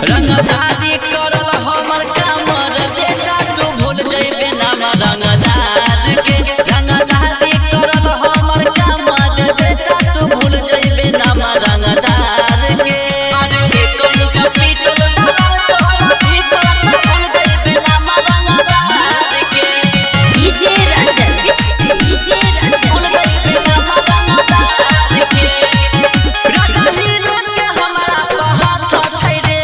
रंगदारी करल हमर कामर बेटा तू भूल जइबे नाम रंगदार के। रंगदारी करल हमर कामर बेटा तू भूल जइबे नाम रंगदार के। अरे कोई चपीटल तोरा भीतर तू भूल जइबे नाम रंगदार के। डीजे रंजन डीजे रंजन भूल जइबे नाम रंगदार के। रंगही लोग के हमरा हाथ छै रे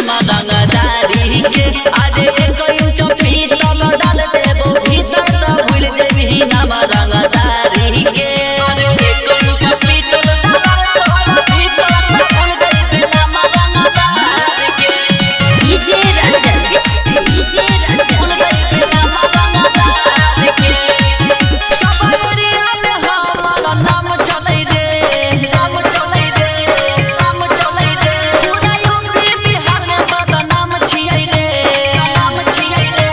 रंगदारी के। अरे कोई चपीटल डाल देबो भीतर त भूल जइबी नाम रंगदारी के। अरे कोई चपीटल डाल तोरा भीतर त भूल जइबी नाम रंगदारी के। डीजे रंजन डीजे रंजन भूल जइबी नाम रंगदारी के। सब एरिया में हमर नाम चलै रे, नाम चलै रे, नाम चलै रे। पूरा यूपी बिहार में बदनाम छियै रे, नाम छियै रे,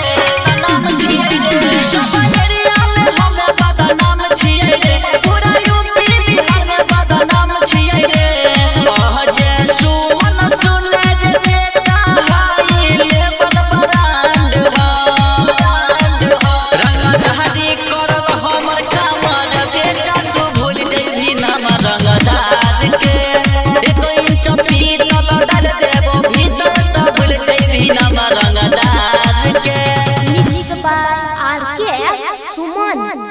नाम छियै रे। सब एरिया में हम बदनाम छियै रे, पूरा यूपी बिहार में बदनाम छियै रे। जे सुमन सुने रे बेटा हाई लेवल ब्रांड रंगदारी करल हमर कामर बेटा तू भूल जइबी नाम रंगदार के। एक इंच पीतल डाल देबो भीतर त भूल जइबी नाम रंगदार के। Music by R K Suman.